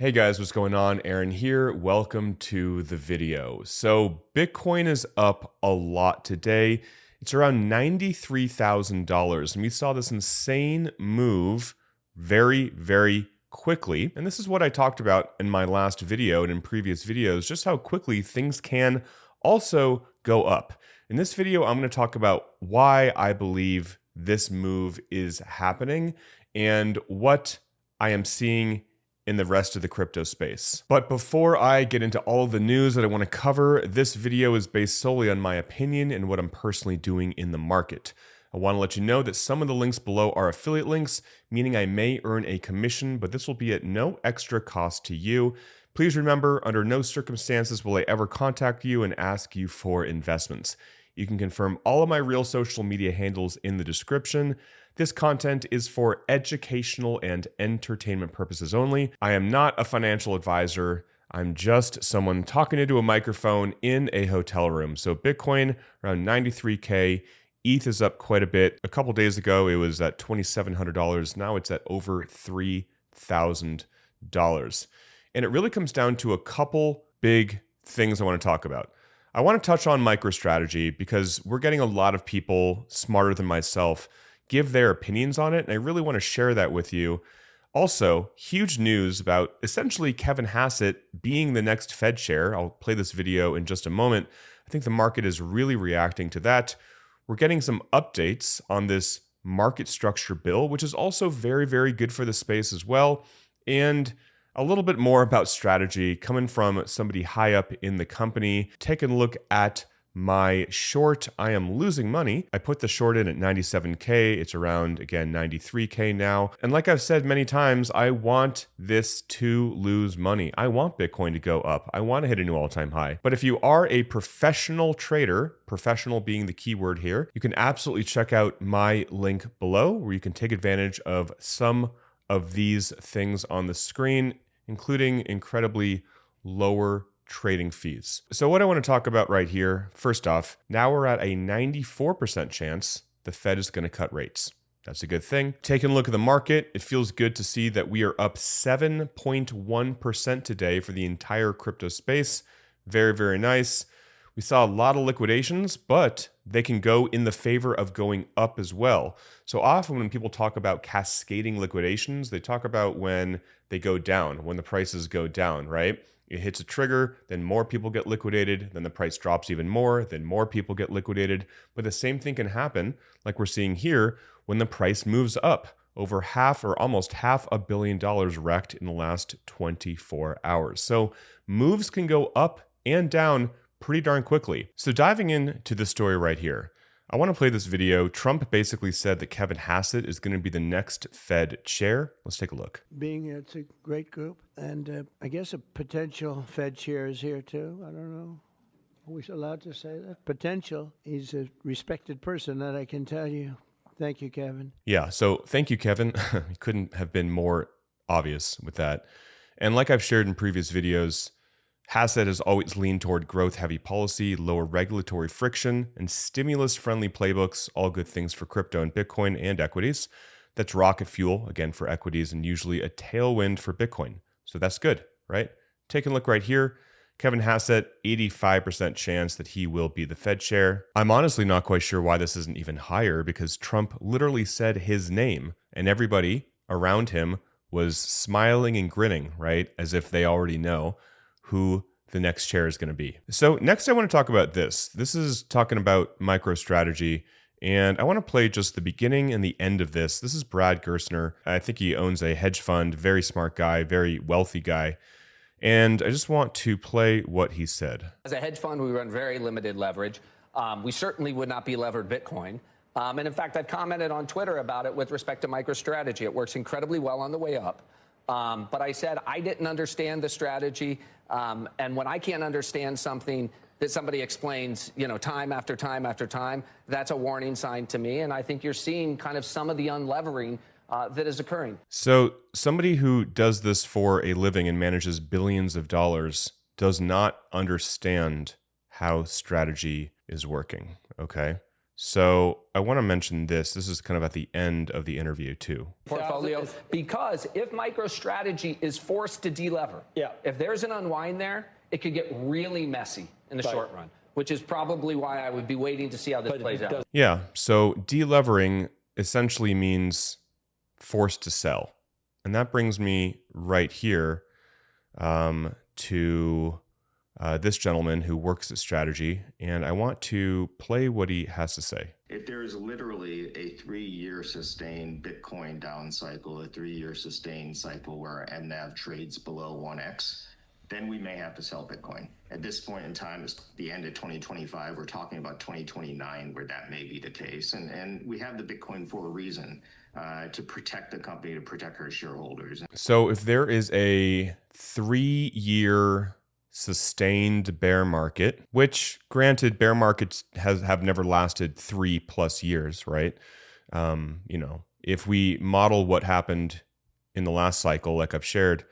Hey guys, what's going on? Aaron here. Welcome to the video. So Bitcoin is up a lot today. It's around $93,000. And we saw this insane move very quickly. And this is what I talked about in my last video and in previous videos, just how quickly things can also go up. In this video, I'm going to talk about why I believe this move is happening and what I am seeing in the rest of the crypto space. But before I get into all of the news that I want to cover, this video is based solely on my opinion and what I'm personally doing in the market. I want to let you know that some of the links below are affiliate links, meaning I may earn a commission, but this will be at no extra cost to you. Please remember, under no circumstances will I ever contact you and ask you for investments. You can confirm all of my real social media handles in the description. This content is for educational and entertainment purposes only. I am not a financial advisor. I'm just someone talking into a microphone in a hotel room. So Bitcoin around 93K. ETH is up quite a bit. A couple days ago, it was at $2,700. Now it's at over $3,000. And it really comes down to a couple big things I want to talk about. I want to touch on MicroStrategy because we're getting a lot of people smarter than myself give their opinions on it, and I really want to share that with you. Also, huge news about essentially Kevin Hassett being the next Fed chair. I'll play this video in just a moment. I think the market is really reacting to that. We're getting some updates on this market structure bill, which is also very good for the space as well. And a little bit more about strategy coming from somebody high up in the company. Taking a look at my short, I am losing money. I put the short in at 97K. It's around, again, 93K now. And like I've said many times, I want this to lose money. I want Bitcoin to go up. I want to hit a new all-time high. But if you are a professional trader, professional being the key word here, you can absolutely check out my link below where you can take advantage of some of these things on the screen, including incredibly lower trading fees. So what I want to talk about right here, first off, now we're at a 94% chance the Fed is going to cut rates. That's a good thing. Taking a look at the market, it feels good to see that we are up 7.1% today for the entire crypto space. Very nice. We saw a lot of liquidations, but they can go in the favor of going up as well. So often when people talk about cascading liquidations, they talk about when they go down, when the prices go down, right? It hits a trigger, then more people get liquidated, then the price drops even more, then more people get liquidated. But the same thing can happen, like we're seeing here, when the price moves up. Over half or almost $500 million wrecked in the last 24 hours. So moves can go up and down pretty darn quickly. So diving into the story right here, I want to play this video. Trump basically said that Kevin Hassett is going to be the next Fed chair. Let's take a look. It's a great group, and I guess a potential Fed chair is here too. I don't know. Are we allowed to say that? Potential. He's a respected person, that I can tell you. Thank you, Kevin. Yeah, so thank you, Kevin. He couldn't have been more obvious with that. And like I've shared in previous videos, Hassett has always leaned toward growth-heavy policy, lower regulatory friction, and stimulus-friendly playbooks, all good things for crypto and Bitcoin and equities. That's rocket fuel, again, for equities, and usually a tailwind for Bitcoin. So that's good, right? Take a look right here. Kevin Hassett, 85% chance that he will be the Fed chair. I'm honestly not quite sure why this isn't even higher, because Trump literally said his name, and everybody around him was smiling and grinning, right? As if they already know who the next chair is going to be. So next I want to talk about this. This is talking about MicroStrategy, and I want to play just the beginning and the end of this. This is Brad Gerstner. I think he owns a hedge fund, very smart guy, very wealthy guy. And I just want to play what he said. As a hedge fund, we run very limited leverage. We certainly would not be levered Bitcoin. And in fact, I've commented on Twitter about it with respect to MicroStrategy. It works incredibly well on the way up. But I said I didn't understand the strategy. And when I can't understand something that somebody explains, time after time after time, that's a warning sign to me. And I think you're seeing kind of some of the unlevering that is occurring. So somebody who does this for a living and manages billions of dollars does not understand how strategy is working, okay? So I want to mention this. This is kind of at the end of the interview too. Portfolio, because if MicroStrategy is forced to delever, if there's an unwind there, it could get really messy in the short run, which is probably why I would be waiting to see how this plays out. Yeah. So delevering essentially means forced to sell. And that brings me right here to this gentleman who works at Strategy, and I want to play what he has to say. If there is literally a 3-year sustained Bitcoin down cycle, a 3-year sustained cycle where MNAV trades below 1x, then we may have to sell Bitcoin. At this point in time, it's the end of 2025. We're talking about 2029 where that may be the case. And we have the Bitcoin for a reason, to protect the company, to protect our shareholders. So if there is a 3-year sustained bear market, which granted bear markets have never lasted 3+ years, right? If we model what happened in the last cycle, like I've shared,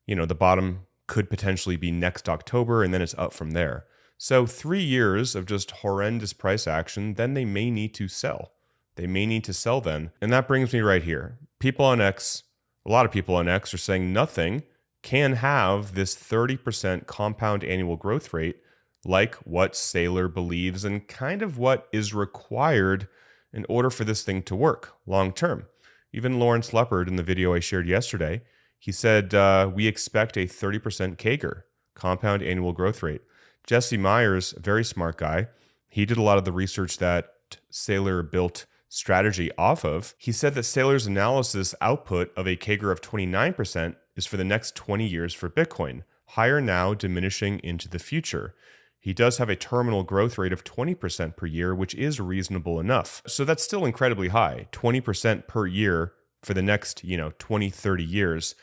the bottom could potentially be next October and then it's up from there. So 3 years of just horrendous price action, then they may need to sell. They may need to sell then. And that brings me right here. People on X, a lot of people on X are saying nothing can have this 30% compound annual growth rate like what Saylor believes and kind of what is required in order for this thing to work long term. Even Lawrence Leopard in the video I shared yesterday, he said, we expect a 30% CAGR, compound annual growth rate. Jesse Myers, a very smart guy, he did a lot of the research that Saylor built Strategy off of. He said that Saylor's analysis output of a CAGR of 29% is for the next 20 years for Bitcoin, higher now, diminishing into the future. He does have a terminal growth rate of 20% per year, which is reasonable enough. So that's still incredibly high, 20% per year for the next, 20, 30 years.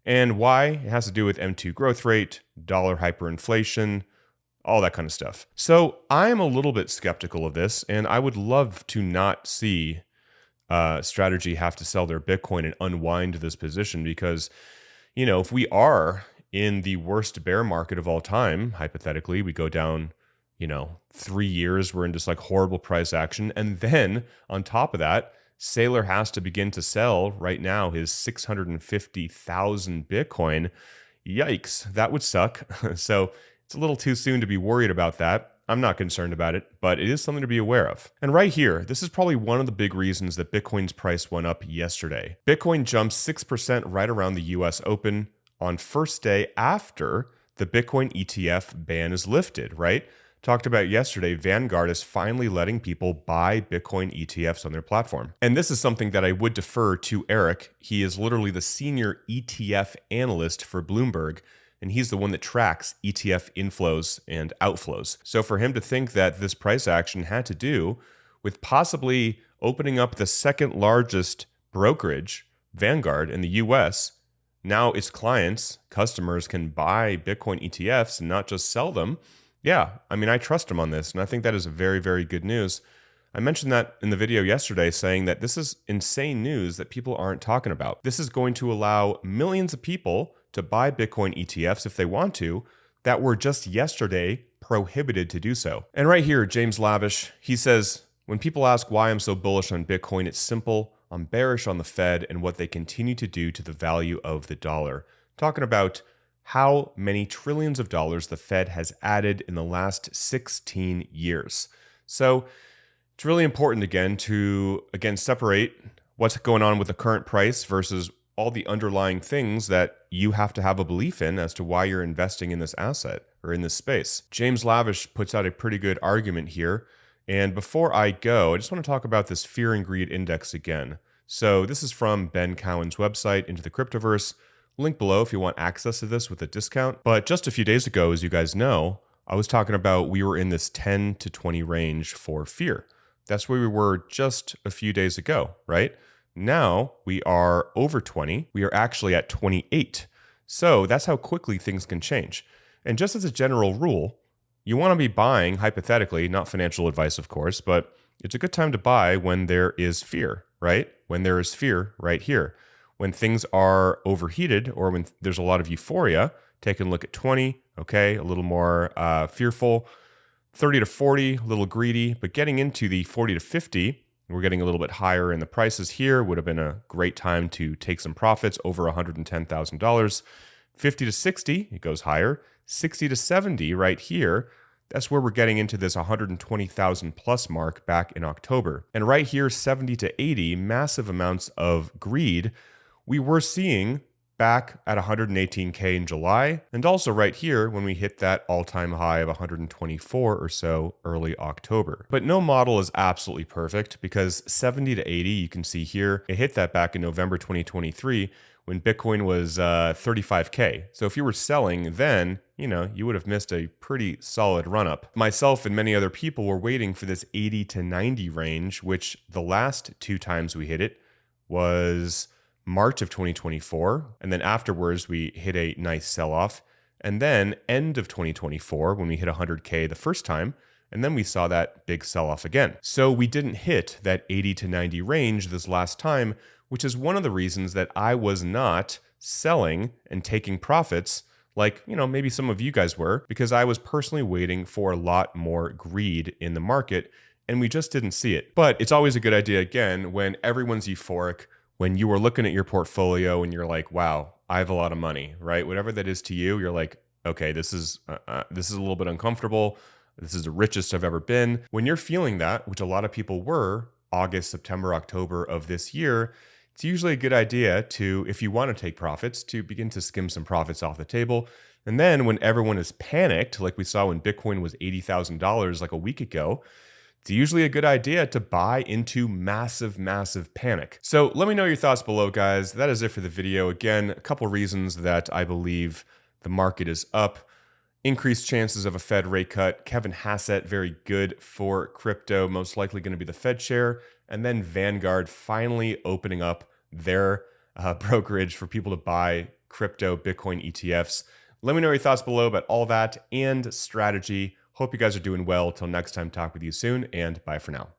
And why? It has to do with M2 growth rate, dollar hyperinflation, all that kind of stuff. So I'm a little bit skeptical of this, and I would love to not see Strategy have to sell their Bitcoin and unwind this position because, if we are in the worst bear market of all time, hypothetically, we go down, 3 years, we're in just like horrible price action. And then on top of that, Saylor has to begin to sell right now his 650,000 Bitcoin. Yikes, that would suck. So it's a little too soon to be worried about that. I'm not concerned about it, but it is something to be aware of. And right here, this is probably one of the big reasons that Bitcoin's price went up yesterday. Bitcoin jumped 6% right around the US Open on first day after the Bitcoin ETF ban is lifted, right? Talked about yesterday, Vanguard is finally letting people buy Bitcoin ETFs on their platform. And this is something that I would defer to Eric. He is literally the senior ETF analyst for Bloomberg, and he's the one that tracks ETF inflows and outflows. So for him to think that this price action had to do with possibly opening up the second largest brokerage, Vanguard, in the US, now its customers can buy Bitcoin ETFs and not just sell them. Yeah, I trust him on this, and I think that is very, very good news. I mentioned that in the video yesterday, saying that this is insane news that people aren't talking about. This is going to allow millions of people to buy Bitcoin ETFs if they want to, that were just yesterday prohibited to do so. And right here, James Lavish, he says, when people ask why I'm so bullish on Bitcoin, it's simple. I'm bearish on the Fed and what they continue to do to the value of the dollar. Talking about how many trillions of dollars the Fed has added in the last 16 years. So it's really important to separate what's going on with the current price versus all the underlying things that you have to have a belief in as to why you're investing in this asset or in this space. James Lavish puts out a pretty good argument here. And before I go, I just want to talk about this fear and greed index again. So this is from Ben Cowan's website, Into the Cryptoverse. Link below if you want access to this with a discount. But just a few days ago, as you guys know, I was talking about we were in this 10 to 20 range for fear. That's where we were just a few days ago, right? Now we are over 20. We are actually at 28. So that's how quickly things can change. And just as a general rule, you want to be buying, hypothetically, not financial advice, of course, but it's a good time to buy when there is fear, right? When there is fear right here. When things are overheated or when there's a lot of euphoria, take a look at 20, okay, a little more fearful. 30 to 40, a little greedy, but getting into the 40 to 50, we're getting a little bit higher in the prices here. Would have been a great time to take some profits over $110,000. 50 to 60, it goes higher. 60 to 70 right here, that's where we're getting into this 120,000 plus mark back in October. And right here, 70 to 80, massive amounts of greed we were seeing back at 118K in July. And also right here when we hit that all-time high of 124 or so early October. But no model is absolutely perfect because 70 to 80, you can see here, it hit that back in November 2023 when Bitcoin was 35K. So if you were selling then, you would have missed a pretty solid run up. Myself and many other people were waiting for this 80 to 90 range, which the last two times we hit it was March of 2024. And then afterwards, we hit a nice sell-off. And then end of 2024, when we hit 100K the first time, and then we saw that big sell-off again. So we didn't hit that 80 to 90 range this last time, which is one of the reasons that I was not selling and taking profits like, maybe some of you guys were, because I was personally waiting for a lot more greed in the market, and we just didn't see it. But it's always a good idea, again, when everyone's euphoric, when you are looking at your portfolio and you're like, wow, I have a lot of money, right? Whatever that is to you, you're like, okay, this is a little bit uncomfortable. This is the richest I've ever been. When you're feeling that, which a lot of people were August, September, October of this year, it's usually a good idea to, if you want to take profits, to begin to skim some profits off the table. And then when everyone is panicked, like we saw when Bitcoin was $80,000 like a week ago, it's usually a good idea to buy into massive, massive panic. So let me know your thoughts below, guys. That is it for the video. Again, a couple reasons that I believe the market is up. Increased chances of a Fed rate cut. Kevin Hassett, very good for crypto, most likely going to be the Fed chair. And then Vanguard finally opening up their brokerage for people to buy crypto Bitcoin ETFs. Let me know your thoughts below about all that and strategy. Hope you guys are doing well. Till next time, talk with you soon, and bye for now.